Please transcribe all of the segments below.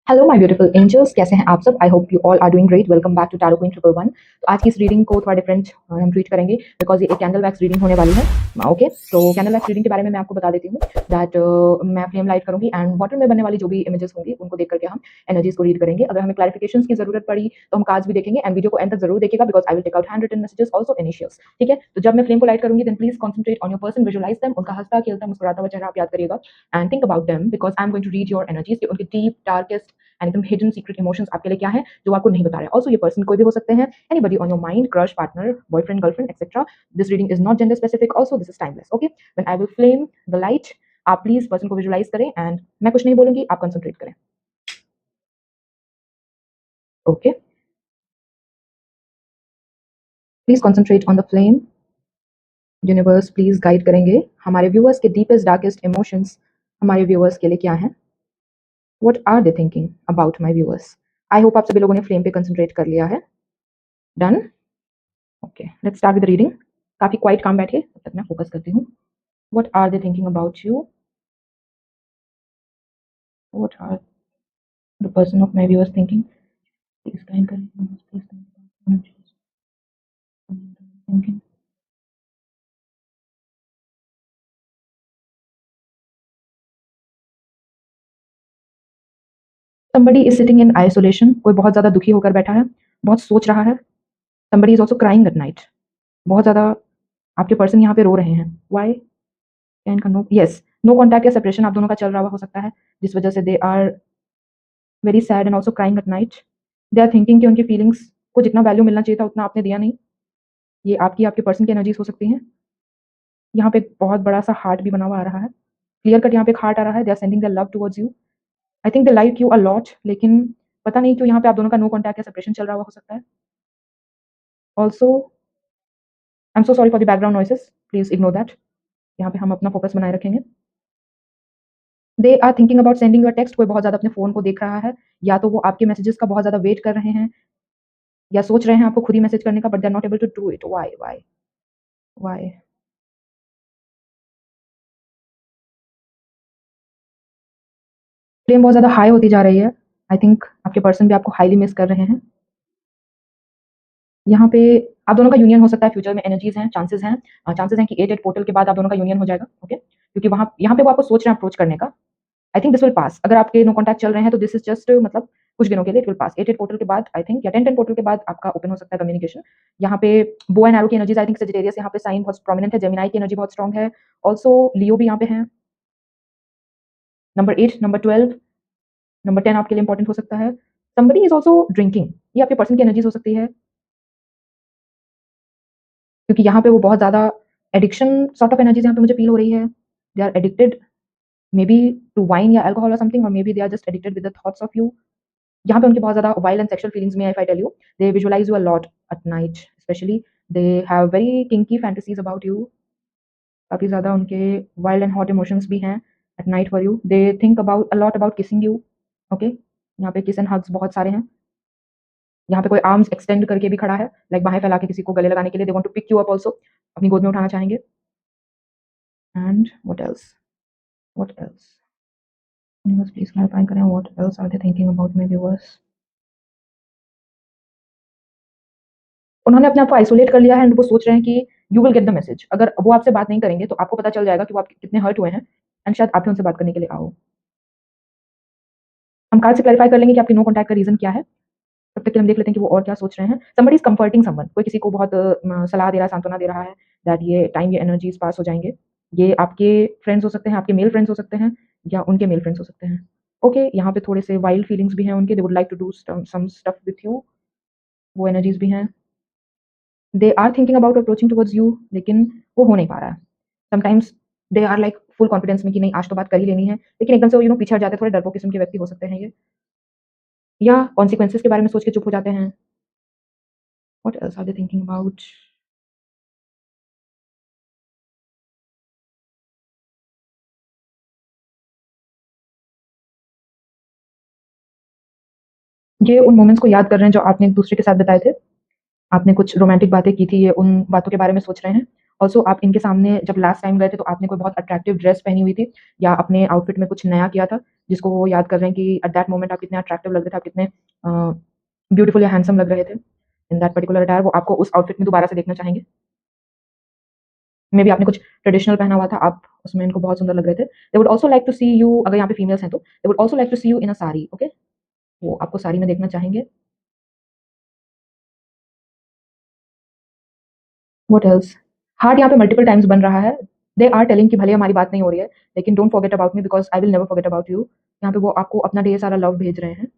Hello my beautiful angels, कैसे हैं आप सब? I hope you all are doing great. Welcome back to tarot queen 111। तो आज की इस रीडिंग को थोड़ा डिफरेंट हम ट्रीट करेंगे बिकॉज ये एक कैंडल वैक्स रीडिंग होने वाली है। ओके, तो कैंडल वैक्स रीडिंग के बारे में मैं आपको बता देती हूँ दैट मैं फ्लेम लाइट करूंगी एंड वाटर में बनने वाली जो भी इमेजेस होंगी उनको देख करके हम एनर्जीज को रीड करेंगे। अगर हमें क्लैरिफिकेशंस की जरूरत पड़ी तो हम कार्ड्स भी देखेंगे एंड वीडियो को एंड तक जरूर देखिएगा because I will take out handwritten messages also initials. ठीक है, तो जब मैं फ्लेम को लाइट करूंगी then please concentrate on your person, visualise them, उनका हंसता खेलता मुस्कुराता हुआ चेहरा आप याद करिएगा and think about them because I am going to read your energies, उनके डीप डार्केस्ट एंड एकदम हिडन सीक्रेट इमोशंस आपके लिए क्या है जो आपको नहीं बता रहे हैं। ऑल्सो ये पर्सन कोई भी हो सकते हैं, anybody on your mind, crush, partner, boyfriend, girlfriend etcetera. This reading is not gender specific, also this is timeless. Okay, when I will flame the light आप प्लीज पर्सन को विजुअलाइज करें and मैं कुछ नहीं बोलूंगी, आप कंसंट्रेट करें। Okay, please concentrate on the flame. Universe please guide करेंगे हमारे व्यूअर्स के डीपेस्ट डार्केस्ट इमोशंस हमारे व्यूअर्स के लिए क्या है। What are they thinking about my viewers? I hope आप सभी लोगों ने फ्लेम पे कंसंट्रेट कर लिया है। Done. Okay, let's start with reading. काफी क्वाइट काम बैठिए, तब तक मैं फोकस करती हूँ। What are they thinking about you? What are the person of my viewers thinking? Please guide करें, please thinking. somebody is sitting in isolation, कोई बहुत ज्यादा दुखी होकर बैठा है, बहुत सोच रहा है। somebody is also crying at night, बहुत ज्यादा आपके पर्सन यहाँ पे रो रहे हैं। why? क्या इनका नो? यस, नो कॉन्टैक्ट या सेपरेशन आप दोनों का चल रहा हुआ हो सकता है जिस वजह से they are very sad and also crying at night. They are thinking कि उनकी फीलिंग्स को जितना वैल्यू मिलना चाहिए था उतना आपने दिया नहीं। ये आपकी आपके पर्सन की एनर्जीज हो सकती हैं। यहाँ पे एक बहुत बड़ा सा हार्ट भी बना हुआ आ रहा है, क्लियर कट यहाँ पे एक हार्ट आ रहा है। They are sending their love towards you. I think they like you a lot, लेकिन पता नहीं क्यों यहाँ पे आप दोनों का नो कॉन्टैक्ट या सेपरेशन चल रहा हुआ हो सकता है। Also I am so sorry for the background noises, please ignore that. यहाँ पे हम अपना फोकस बनाए रखेंगे। They are thinking about sending your text, कोई बहुत ज्यादा अपने फोन को देख रहा है, या तो वो आपके मैसेजेस का बहुत ज्यादा वेट कर रहे हैं या सोच रहे हैं आपको खुद ही मैसेज करने का, but they are not able to do it. Why why why? Flame बहुत ज्यादा हाई होती जा रही है। आई थिंक आपके पर्सन भी आपको हाईली मिस कर रहे हैं। यहाँ पे आप दोनों का यूनियन हो सकता है फ्यूचर में, एनर्जीज हैं, चांसेस हैं कि 8 पोर्टल के बाद आप दोनों का यूनियन हो जाएगा। ओके, क्योंकि वहाँ यहाँ पे वो आपको सोच रहे हैं अप्रोच करने का। I think this will pass. अगर आपके नो कॉन्टैक्ट चल रहे हैं तो दिस इज जस्ट मतलब कुछ दिनों के लिए, इट विल पास। 8 पोर्टल के बाद आई थिंक, या 10 पोर्टल के बाद आपका ओपन हो सकता है कम्युनिकेशन। यहाँ पे बो एंड एरो की एनर्जीज, आई थिंक सेजिटेरियस यहाँ पे साइन बहुत प्रोमिनेंट है, जेमिनाई की एनर्जी बहुत स्ट्रॉग है, ऑल्सो लियो भी यहाँ पे है। नंबर 8, नंबर 12, नंबर 10 आपके लिए इंपॉर्टेंट हो सकता है। somebody इज ऑल्सो ड्रिंकिंग, ये आपके पर्सन की एनर्जीज हो सकती है क्योंकि यहाँ पे वो बहुत ज्यादा एडिक्शन सॉर्ट ऑफ एनर्जीज यहाँ पे मुझे फील हो रही है। They are addicted maybe to wine या अल्कोहल और समथिंग, और maybe they are just addicted with the thoughts of you. यहाँ पे उनकी बहुत ज्यादा वाइल्ड एंड सेक्सुअल फीलिंग्स में, if I tell you, they visualise you a lot at night specially. They have very kinky fantasies about you, काफी ज्यादा उनके wild and hot emotions भी हैं at night for you. They think about a lot about kissing you. Okay, यहाँ पे किस and hugs बहुत सारे हैं। यहाँ पे कोई आर्म्स एक्सटेंड करके भी खड़ा है, लाइक बाहें फैला के किसी को गले लगाने के लिए। They want to pick you up also, अपनी गोद में उठाना चाहेंगे। And what else? What else? Universe please clarify करें, what else are they thinking about my viewers? उन्होंने अपने आप को आइसोलेट कर लिया है एंड वो सोच रहे हैं कि you will get the message. अगर वो आपसे बात नहीं करेंगे तो आपको पता चल जाएगा कि वो आप कितने हर्ट हुए हैं एंड शायद आप भी उनसे बात करने के लिए आओ। हम कार्ड से क्लैरिफाई कर लेंगे कि आपके नो कॉन्टैक्ट का रीजन क्या है। तब तक के लिए हम देख लेते हैं कि वो और क्या सोच रहे हैं। somebody is comforting someone, कोई किसी को बहुत सलाह दे रहा है, सांत्वना दे रहा है दैट ये टाइम, ये एनर्जीज पास हो जाएंगे। ये आपके फ्रेंड्स हो सकते हैं, आपके मेल फ्रेंड्स हो सकते हैं, या उनके मेल फ्रेंड्स हो सकते हैं। ओके, यहाँ पे थोड़े से वाइल्ड फीलिंग्स भी हैं उनके, they would like to do some stuff with you, वो एनर्जीज भी हैं। They are thinking about approaching towards you, लेकिन वो हो नहीं पा रहा है। Sometimes they are like full confidence में कि नहीं आज तो बात कर ही लेनी है, लेकिन एकदम से वो पीछे हट जाते हैं। थोड़े डरपोक किस्म के व्यक्ति हो सकते हैं ये, या कॉन्सिक्वेंसेस के बारे में सोच के चुप हो जाते हैं। What else are they thinking about? ये उन मोमेंट्स को याद कर रहे हैं जो आपने एक दूसरे के साथ बिताए थे। आपने कुछ रोमांटिक बातें की थी, ये उन बातों के बारे में सोच रहे हैं। ऑल्सो आप इनके सामने जब लास्ट टाइम गए थे तो आपने कोई बहुत अट्रैक्टिव ड्रेस पहनी हुई थी या अपने आउटफिट में कुछ नया किया था, जिसको वो याद कर रहे हैं कि एट दैट मोमेंट आप कितने अट्रैक्टिव लग रहे थे, आप कितने ब्यूटीफुल या हैंडसम लग रहे थे इन दैट पर्टिकुलर अटायर। वो आपको उस आउटफिट में दोबारा से देखना चाहेंगे। मे बी आपने कुछ ट्रेडिशनल पहना हुआ था, आप उसमें इनको बहुत सुंदर लग रहे थे। They would also like to see you, अगर यहाँ पे फीमेल्स हैं तो they would also like to see you in a sari. Okay, वो आपको साड़ी में देखना चाहेंगे। What else? हार्ट यहाँ पे मल्टीपल टाइम्स बन रहा है। दे आर टेलिंग कि भले हमारी बात नहीं हो रही है, लेकिन don't forget about me because I will never forget about you. यहाँ पे वो आपको अपना ढेर सारा लव भेज रहे हैं।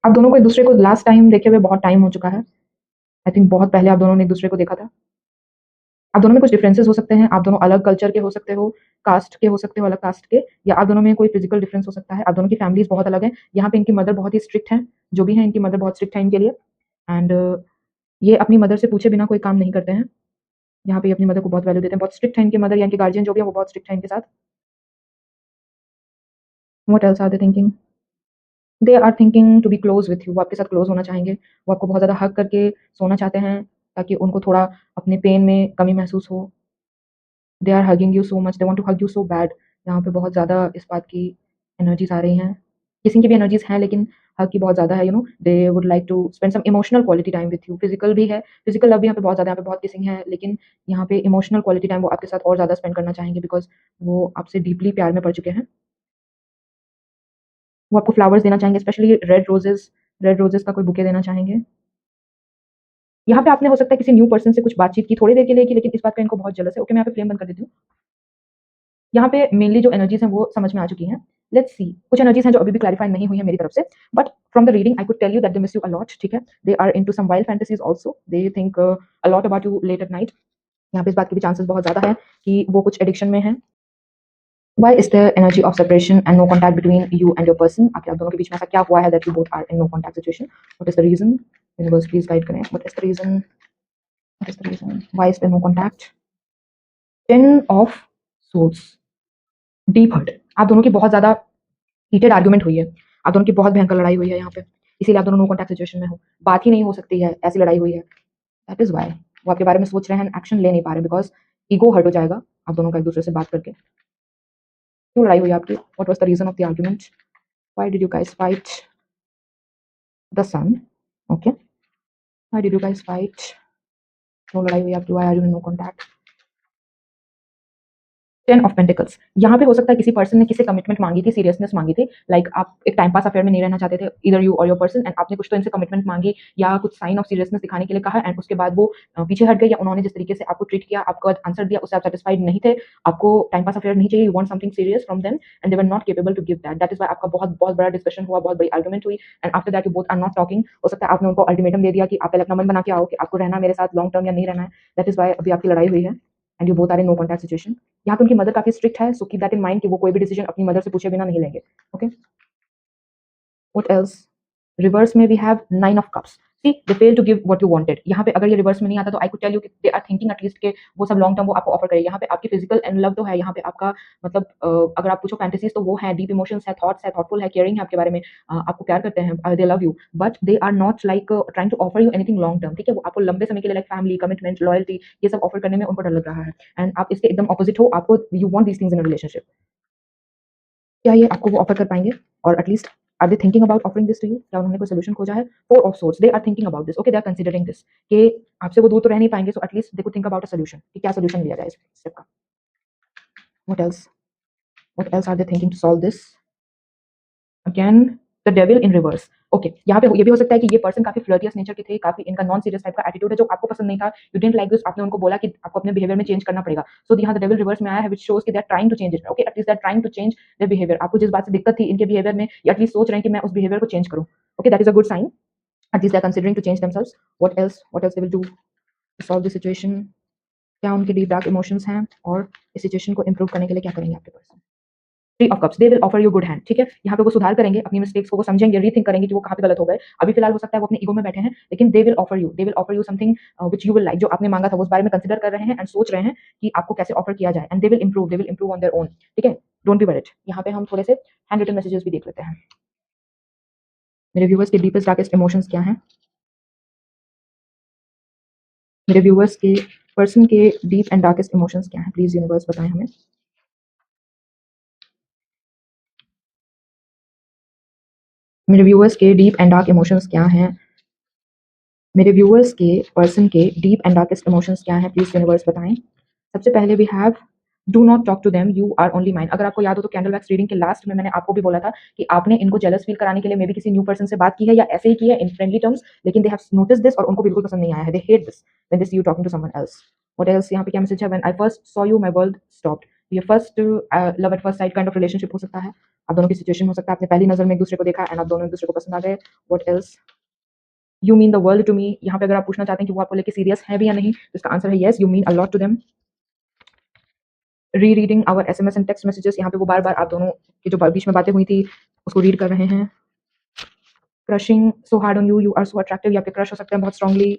आप दोनों को एक-दूसरे को लास्ट टाइम देखे हुए बहुत टाइम हो चुका है। आई थिंक बहुत पहले आप दोनों ने एक-दूसरे को देखा था। आप दोनों में कुछ डिफरेंसेस हो सकते हैं, आप दोनों अलग कल्चर के हो सकते हो, कास्ट के हो सकते हो, अलग कास्ट के, या आप दोनों में कोई फिजिकल डिफरेंस हो सकता है। आप दोनों की फैमिलीज़ बहुत अलग हैं। यहाँ पे इनकी मदर बहुत ही स्ट्रिक्ट हैं, जो भी हैं इनकी मदर बहुत स्ट्रिक्ट है इनके लिए। एंड ये अपनी मदर से पूछे बिना कोई काम नहीं करते हैं। यहाँ पे ये अपनी मदर को बहुत वैल्यू देते हैं, बहुत स्ट्रिक्ट है इनकी मदर या इनके गार्डियन जो भी है वो बहुत स्ट्रिक्ट है इनके साथ। What else are they thinking? They are thinking to be close with you, वो आपके साथ क्लोज होना चाहेंगे। वो आपको बहुत ज़्यादा हग करके सोना चाहते हैं, ताकि उनको थोड़ा अपने पेन में कमी महसूस हो। They are hugging you so much, they want to hug you so bad. यहाँ पे बहुत ज़्यादा इस बात की एनर्जीज़ आ रही हैं। किसिंग की भी एनर्जीज़ हैं, लेकिन हग की बहुत ज़्यादा है, they would like to spend some emotional quality time with you. Physical भी है, फिजिकल लव भी यहाँ पे बहुत ज़्यादा, यहाँ पे बहुत किसिंग है, लेकिन यहाँ पे इमोशनल क्वालिटी टाइम वो आपके साथ और ज़्यादा स्पेंड करना चाहेंगे बिकॉज़ वो आपसे डीपली प्यार में पड़ चुके हैं। वो आपको फ्लावर्स देना चाहेंगे, स्पेशली रेड रोजेज़ का कोई बुके देना चाहेंगे। यहाँ पे आपने हो सकता है किसी न्यू पर्सन से कुछ बातचीत की थोड़ी देर के लिए की, लेकिन इस बात का इनको बहुत जेलस है। ओके, मैं यहाँ पे फ्लेम बंद कर देती हूँ। यहाँ पे मेनली जो एनर्जीज़ हैं वो समझ में आ चुकी हैं। लेट्स सी, कुछ एनर्जीज़ हैं जो अभी भी क्लैरिफाई नहीं हुई हैं मेरी तरफ से, but from the reading I could tell you that they miss you a lot, ठीक है? They are into some wild fantasies also, they think a lot about you late at night. यहाँ पे इस बात के भी चांसेस बहुत ज़्यादा है कि वो कुछ एडिक्शन में हैं। Why is there energy of separation and no contact between you and your person? आखिर आप दोनों के बीच में ऐसा क्या हुआ है that you both are in no contact situation? What is the reason? Universe please guide करें। What is the reason? Why is there no contact? 10 of swords, deep hurt. आप दोनों की बहुत ज़्यादा हीटेड आर्गुमेंट हुई है। आप दोनों की बहुत भयंकर लड़ाई हुई है यहाँ पे। इसीलिए आप दोनों नो कॉन्टैक्ट सिचुएशन में हो। बात ही नहीं हो सकती है, ऐसी लड़ाई हुई है। दैट इज़ व्हाई वो आपके बारे में सोच रहे हैं, एक्शन ले नहीं पा रहे बिकॉज़ ईगो हर्ट हो जाएगा आप दोनों का एक-दूसरे से बात करके। क्यों लड़ाई हुई आपकी? What was the reason of the argument? Why did you guys fight? The sun, okay. Why did you guys fight? क्यों लड़ाई हुई आपकी? Why are you in no contact? 10 of pentacles, यहाँ पे हो सकता है किसी पर्सन ने किसी कमिटमेंट मांगी थी, सीरियसनेस मांगी थी, लाइक आप एक टाइम पास अफेयर में नहीं रहना चाहते थे, ईदर यू और योर पर्सन, एंड आपने कुछ तो इनसे कमिटमेंट मांगी या कुछ साइन ऑफ सीरियसनेस दिखाने के लिए कहा, एंड उसके बाद वो पीछे हट गए, या उन्होंने जिस तरीके से आपको ट्रीट किया, आपका आंसर दिया, उससे आप सेटिस्फाइड नहीं थे, आपको टाइम पास अफेयर नहीं चाहिए, you want something serious from them and they were not capable to give that. That is why आपका बहुत बहुत बड़ा डिस्कशन हुआ, बहुत बड़ी आर्गुमेंट हुई, and after that you both are not talking. हो सकता है आपने उनको अल्टीमेटम दे दिया कि आप पहले अपना मन बना के आओ कि आपको रहना मेरे साथ लॉन्ग टर्म या नहीं रहना है। दैट इज व्हाई अभी आपकी लड़ाई हुई है and you both are in no contact situation. यहाँ पे उनकी मदर काफ़ी स्ट्रिक्ट है, so keep that in mind कि वो कोई भी डिसीजन अपनी मदर से पूछे बिना नहीं लेंगे। Okay, what else? रिवर्स में we have 9 of cups. See they fail to give what you wanted. यहाँ पे अगर ये रिवर्स में नहीं आता तो आई कुड टेल यू कि दे आर थिंकिंग एटलीस्ट के वो सब लॉन्ग टर्म वो आपको ऑफर करे। यहाँ पे आपकी फिजिकल एंड लव तो है, यहाँ पे आपका मतलब अगर आप पूछो फैंटेसीज तो वो है, डीप इमोशंस है, थॉट्स है, थॉटफुल है, केयरिंग है आपके बारे में, आपको प्यार करते हैं, they love you, but they are not like trying to offer you anything long term, ठीक है? वो आपको लंबे समय के लिए लाइक फैमिली, कमिटमेंट, लॉयल्टी ये सब ऑफर करने में उनको डर लग रहा है, एंड आप इसके एकदम ऑपोजिट हो, आपको you want these things in a relationship. क्या ये आपको वो ऑफ़र कर पाएँगे? और at least are they thinking about offering this to you? क्या उन्होंने कोई सॉल्यूशन खोजा है? 4 of swords, they are thinking about this, okay, they are considering this कि आपसे वो दूर तो रह नहीं पाएँगे, so at least they could think about a solution कि क्या सॉल्यूशन लिया जाए इस स्टेप का। What else? What else are they thinking to solve this? Again the devil in reverse. Okay, यहाँ पे ये भी हो सकता है कि ये पर्सन काफ़ी फ्लर्टियस नेचर के थे, काफ़ी इनका नॉन सीरियस टाइप का एटीट्यूड है जो आपको पसंद नहीं था, यू डिडंट लाइक दिस, आपने उनको बोला कि आपको अपने बिहेवियर में चेंज करना पड़ेगा। सो यहाँ द डेविल रिवर्स में आया है व्हिच शोज़ कि they are trying to change it, okay, at least they are trying to change their behaviour. आपको जिस बात से दिक्कत थी इनके बिहेवियर में, या एटलीस्ट सोच रहे हैं कि मैं उस बिहेवियर को चेंज करूँ। Okay, that is a good sign, at least they are considering to change themselves. What else they will do to solve this situation? क्या उनके डीप डार्क इमोशंस हैं और इस सिचुएशन को इंप्रूव करने के लिए क्या करेंगे आपके person? 3 of cups, they will offer you good hand, ठीक है? यहाँ पे वो सुधार करेंगे, अपनी मिस्टेक्स को वो समझेंगे, रीथिंक करेंगे कि वो कहाँ पे गलत हो गए। अभी फिलहाल हो सकता है वो अपने ईगो में बैठे हैं, लेकिन they will offer you something which you will like, जो आपने माँगा था वो उस बारे में कंसिडर कर रहे हैं एंड सोच रहे हैं कि आपको कैसे ऑफर किया जाए, and they will improve on their own, ठीक है? Don't be worried. यहाँ पे हम थोड़े से हैंड रिटन मैसेजेस भी देख लेते हैं। मेरे व्यूअर्स के डीपेस्ट डार्केस्ट इमोशंस क्या हैं? मेरे व्यूअर्स के पर्सन के डीप एंड डार्केस्ट इमोशंस क्या हैं? प्लीज़ यूनिवर्स बताएं हमें। मेरे व्यूअर्स के डीप एंड डार्क इमोशंस क्या हैं? मेरे व्यूअर्स के पर्सन के डीप एंड डार्केस्ट इमोशंस क्या हैं? प्लीज़ यूनिवर्स बताएं। सबसे पहले we have do not talk to them, you are only mine. अगर आपको याद हो तो कैंडल वैक्स रीडिंग के लास्ट में मैंने आपको भी बोला था कि आपने इनको जेलस फील कराने के लिए मे बी किसी न्यू पर्सन से बात की है या ऐसे ही की है इन फ्रेंडली टर्म्स, लेकिन दे हैव नोटिस दिस और उनको बिल्कुल पसंद नहीं आया है। They hate this when they see you talking to someone else. What else यहाँ पे क्या मैसेज है? When I first saw you my world stopped. ये first love at first sight kind of relationship हो सकता है। आप दोनों की सिचुएशन हो सकता है, आपने पहली नजर में एक दूसरे को देखा एंड आप दोनों एक दूसरे को पसंद आ गए। What else? You mean the world to me. यहाँ पे अगर आप पूछना चाहते हैं कि वो आपको लेके सीरियस है भी या नहीं, तो इसका आंसर है yes, you mean a lot to them. Re reading our SMS and text messages. यहाँ पे वो बार बार आप दोनों की जो बीच में बातें हुई थी उसको रीड कर रहे हैं। Crushing so hard on you, you are so attractive. या आपके क्रश हो सकते हैं बहुत strongly.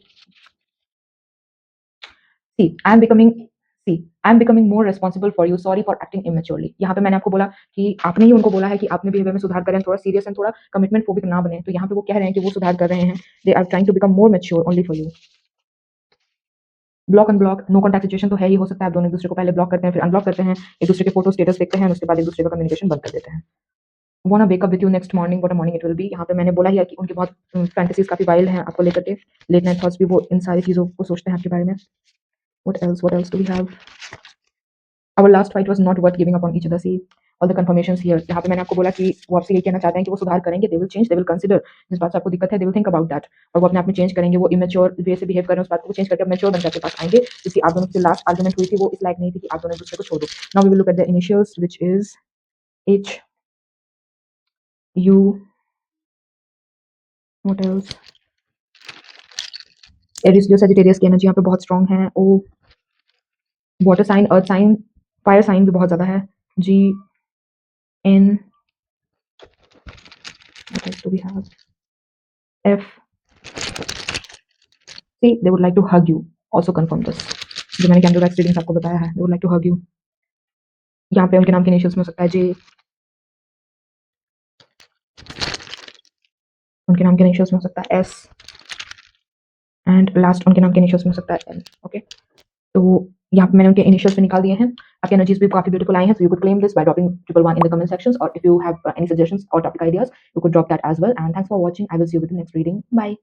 See I am becoming see I am becoming more responsible for you, sorry for acting immaturely. यहाँ पे मैंने आपको बोला कि आपने ही उनको बोला है कि आपने बिहेवियर में सुधार करें, थोड़ा सीरियस एंड थोड़ा कमिटमेंट फोबिक ना बने। तो यहाँ पे वो कह रहे हैं कि वो सुधार कर रहे हैं। They are trying to become more mature only for you. Block unblock no contact situation तो है ही, हो सकता है आप दोनों एक दूसरे को पहले ब्लॉक करते हैं फिर अनब्लॉक करते हैं, एक दूसरे के फोटो स्टेटस देखते हैं और उसके बाद एक दूसरे का कम्युनिकेशन बंद कर देते हैं। वांना wake up with you next morning, what a morning it will be. यहाँ पे मैंने बोला ही है कि उनकी बहुत फैंटेसीज काफी वाइल्ड हैं आपको लेकर के। लेट नाइट थॉट्स भी वो इन सारी चीजों को सोचते हैं आपके बारे में। What else do we have? Our last fight was not worth giving up on each other. See all the confirmations here. यहाँ पे मैंने आपको बोला कि वो आपसे ये कहना चाहते हैं कि वो सुधार करेंगे, they will change, they will consider. जिस बात से आपको दिक्कत है they will think about that, और वो अपने आप में चेंज करेंगे। वो इमेच्योर वे से बिहेव कर रहे हैं, उस बात को चेंज करके मेच्योर बनकर आपके पास आएंगे। क्योंकि आप दोनों की लास्ट आर्गुमेंट हुई थी वो इस लायक नहीं थी कि आप दोनों एक दूसरे को छोड़ दो। Now we will look at the initials which is H U. What else? Aries Leo Sagittarius की एनर्जी यहाँ पे बहुत स्ट्रांग है। Oh water sign, earth sign, fire sign भी बहुत ज्यादा है। G N, what else do we have? F C, they would like to hug you, also confirm this. जो मैंने कैंडल वैक्स रीडिंग्स आपको बताया है, they would like to hug you. यहाँ पे उनके नाम के इनिशियल्स में हो सकता है जे, उनके नाम के इनिशियल्स में हो सकता है एस, एंड लास्ट उनके नाम के इनिशियल्स में हो सकता है एन। ओके, तो यहाँ पे मैंने उनके इनिशियल्स पे निकाल दिए हैं। आपकी एनर्जीज भी काफी ब्यूटीफुल आई हैं, so you could claim this by dropping 111 in the comment sections, or if you have any suggestions or topic ideas you could drop that as well. And thanks for watching. I will see you with the next reading. Bye.